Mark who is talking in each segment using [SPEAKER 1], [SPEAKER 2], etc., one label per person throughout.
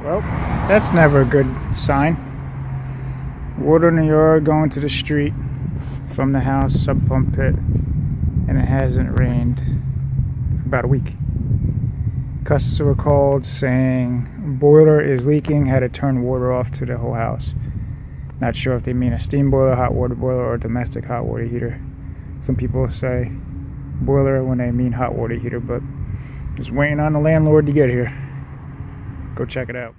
[SPEAKER 1] Well, that's never a good sign. Water in the yard going to the street from the house sub pump pit, and it hasn't rained for about a week. Customer called saying boiler is leaking, had to turn water off to the whole house. Not sure if they mean a steam boiler, hot water boiler, or a domestic hot water heater. Some people say boiler when they mean hot water heater, but just waiting on the landlord to get here. Go check it out.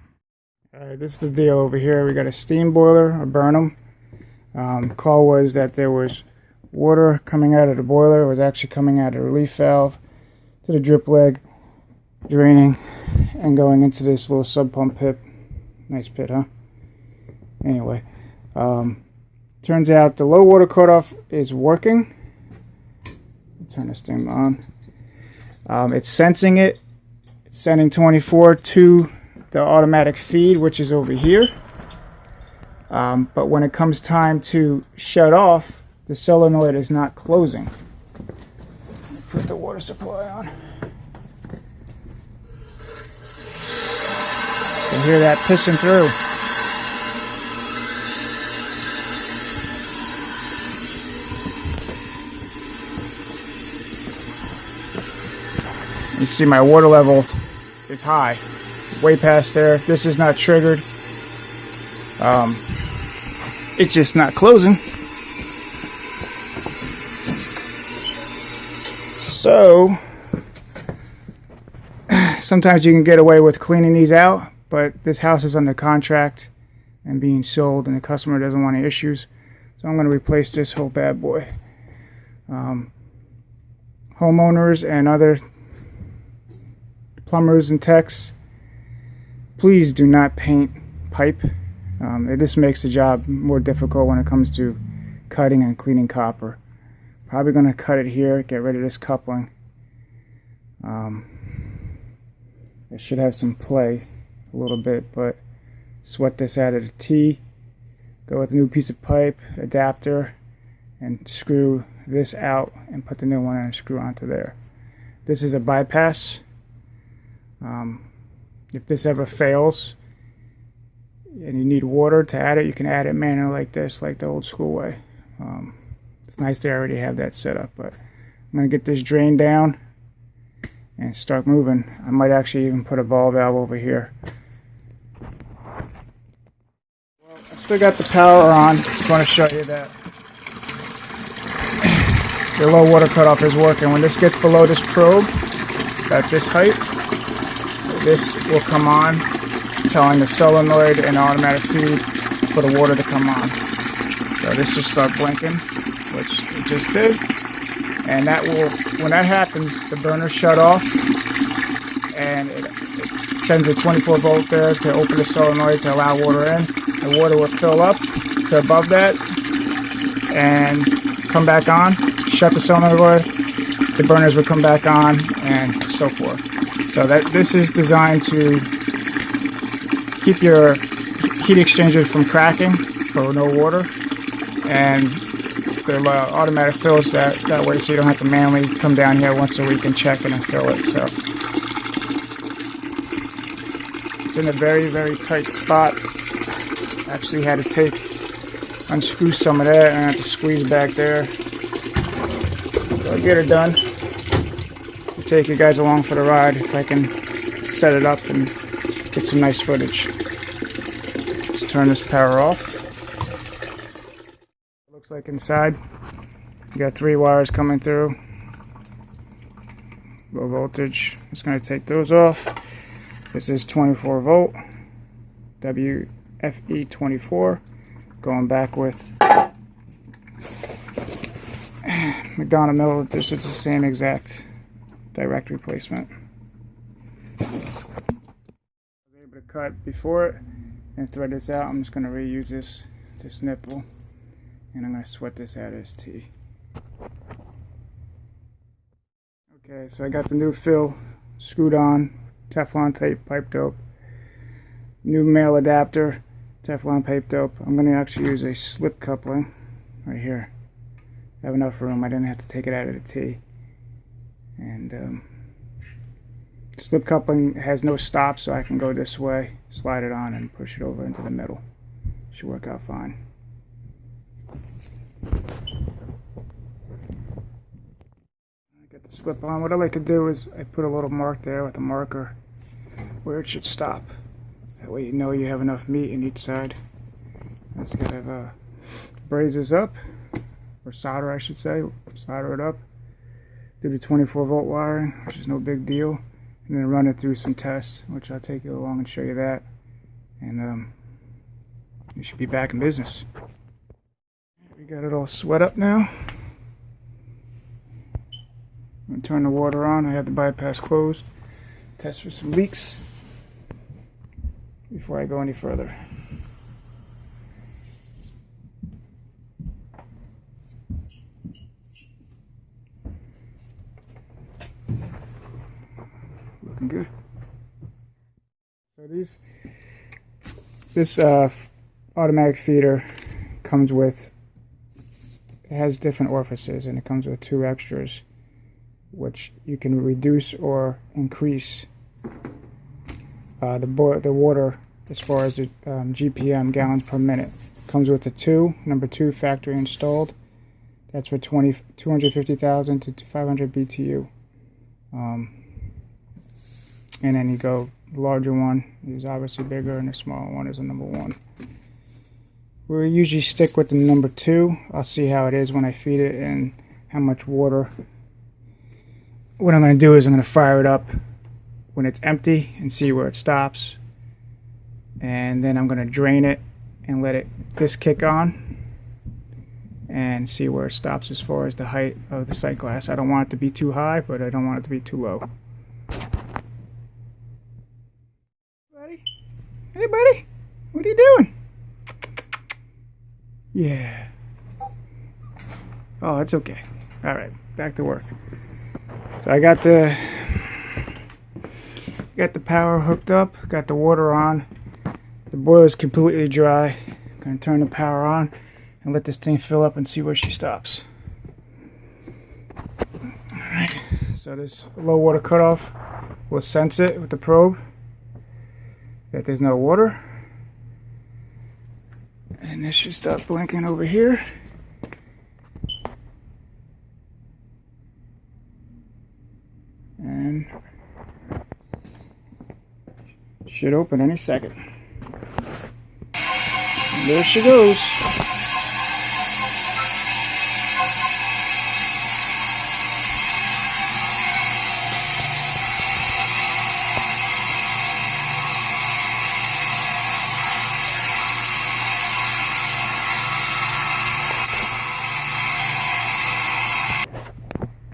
[SPEAKER 1] Alright, this is the deal over here. We got a steam boiler, a Burnham. Call was that there was water coming out of the boiler. It was actually coming out of the relief valve to the drip leg, draining and going into this little sub pump pit. Nice pit, huh? Anyway, turns out the low water cutoff is working. Turn this thing on. It's sensing it. It's sending 24 to the automatic feed, which is over here. But when it comes time to shut off, the solenoid is not closing. Put the water supply on. You can hear that pissing through. You see my water level is high, way past there. This is not triggered. It's just not closing. So sometimes you can get away with cleaning these out, but this house is under contract and being sold, and the customer doesn't want any issues. So I'm going to replace this whole bad boy. Homeowners and other plumbers and techs, please do not paint pipe. It just makes the job more difficult when it comes to cutting and cleaning copper. Probably going to cut it here, get rid of this coupling. It should have some play a little bit, but sweat this out at a T, go with a new piece of pipe, adapter, and screw this out and put the new one and screw onto there. This is a bypass. If this ever fails and you need water to add it, you can add it manually like this, like the old school way. It's nice they already have that set up, but I'm going to get this drain down and start moving. I might actually even put a ball valve over here. Well, I still got the power on. Just want to show you that the low water cutoff is working. When this gets below this probe at this height, this will come on, telling the solenoid and automatic feed for the water to come on. So this will start blinking, which it just did. And that will, when that happens, the burner shut off, and it sends a 24 volt there to open the solenoid to allow water in. The water will fill up to above that and come back on, shut the solenoid, the burners will come back on, and so forth. So that this is designed to keep your heat exchanger from cracking for no water, and the automatic fills that way, so you don't have to manually come down here once a week and check it and fill it. So it's in a very, very tight spot. Actually had to unscrew some of that, and I have to squeeze back there. So I'll get it done. Take you guys along for the ride if I can set it up and get some nice footage. Let's turn this power off. It looks like inside you got 3 wires coming through, low voltage. Just going to take those off. This is 24 volt WFE 24, going back with McDonough mill. This is the same exact direct replacement. I was able to cut before it and thread this out. I'm just going to reuse this nipple, and I'm going to sweat this out as T. Okay, so I got the new fill screwed on, Teflon tape, pipe dope, new male adapter, Teflon pipe dope. I'm going to actually use a slip coupling right here. I have enough room. I didn't have to take it out of the T. And Slip coupling has no stop, so I can go this way, slide it on, and push it over into the middle. Should work out fine. I get the slip on. What I like to do is I put a little mark there with a marker where it should stop. That way you know you have enough meat in each side. I just gotta braze this up, or solder I should say, solder it up. Do the 24-volt wiring, which is no big deal, and then run it through some tests, which I'll take you along and show you that, and you should be back in business. We got it all sweat up now. I'm going to turn the water on. I have the bypass closed. Test for some leaks before I go any further. Looking good. So this automatic feeder comes with, it has different orifices, and it comes with 2 extras, which you can reduce or increase the water as far as the GPM, gallons per minute. Comes with a number 2 factory installed. That's for 250,000 to 500 BTU. And then you go, the larger one is obviously bigger, and the smaller one is a number 1. We usually stick with the number 2. I'll see how it is when I feed it and how much water. What I'm going to do is I'm going to fire it up when it's empty and see where it stops. And then I'm going to drain it and let this kick on and see where it stops as far as the height of the sight glass. I don't want it to be too high, but I don't want it to be too low. Buddy? Hey buddy, what are you doing? Yeah. Oh, it's okay. Alright, back to work. So I got the power hooked up, got the water on. The boiler is completely dry. I'm going to turn the power on and let this thing fill up and see where she stops. Alright, so this low water cutoff will sense it with the probe that there's no water. And this should start blinking over here. And should open any second. And there she goes.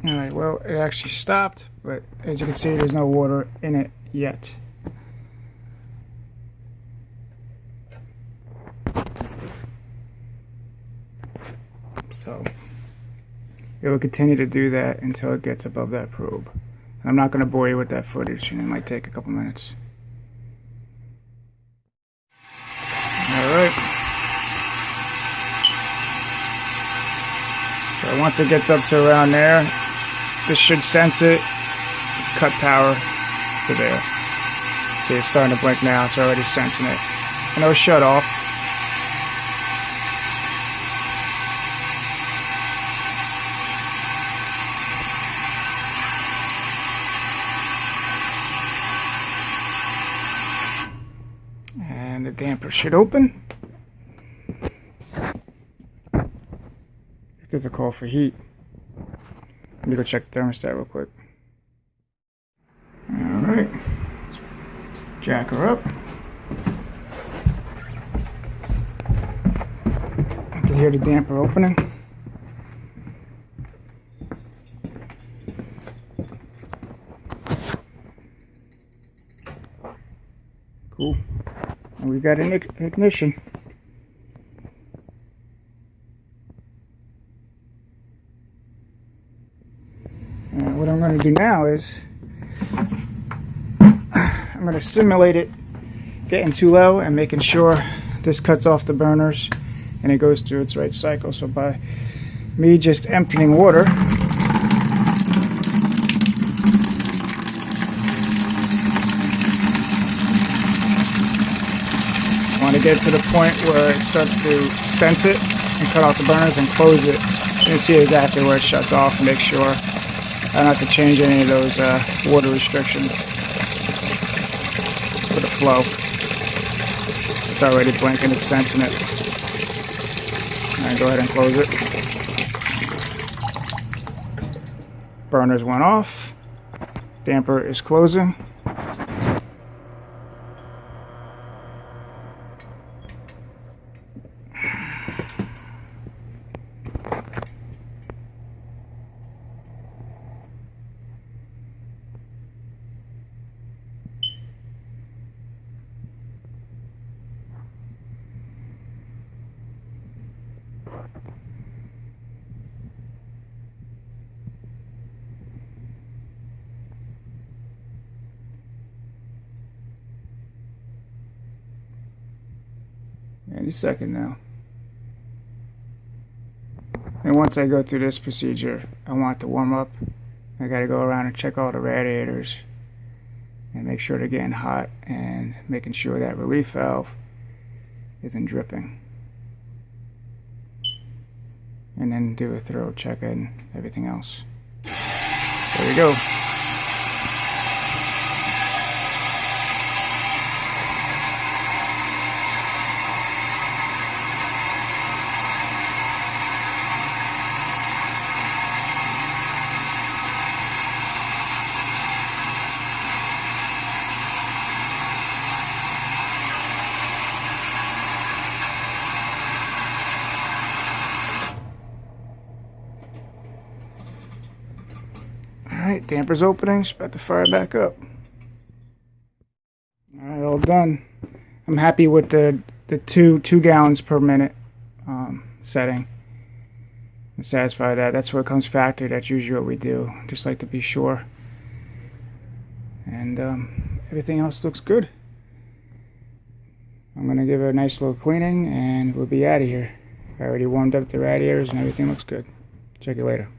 [SPEAKER 1] Alright, well, it actually stopped, but as you can see, there's no water in it yet. So, it will continue to do that until it gets above that probe. And I'm not going to bore you with that footage, and it might take a couple minutes. Alright. So once it gets up to around there, this should sense it, cut power to there. See, it's starting to blink now, it's already sensing it. And it'll shut off. And the damper should open. If there's a call for heat. Let me go check the thermostat real quick. Alright. Jack her up. I can hear the damper opening. Cool. And we've got an ignition. What I'm going to do now is I'm going to simulate it getting too low and making sure this cuts off the burners and it goes through its right cycle. So by me just emptying water, want to get to the point where it starts to sense it and cut off the burners and close it and see exactly where it shuts off and make sure I don't have to change any of those water restrictions for the flow. It's already blinking, it's sensing it. Alright, go ahead and close it. Burners went off. Damper is closing. Any second now. And once I go through this procedure, I want it to warm up. I gotta go around and check all the radiators and make sure they're getting hot and making sure that relief valve isn't dripping. And then do a thorough check and everything else. There we go. Alright, damper's opening, just about to fire back up. Alright, all done. I'm happy with the 2 gallons per minute setting. I'm satisfied that. That's what comes factory, that's usually what we do. Just like to be sure. And everything else looks good. I'm going to give it a nice little cleaning and we'll be out of here. I already warmed up the radiators and everything looks good. Check you later.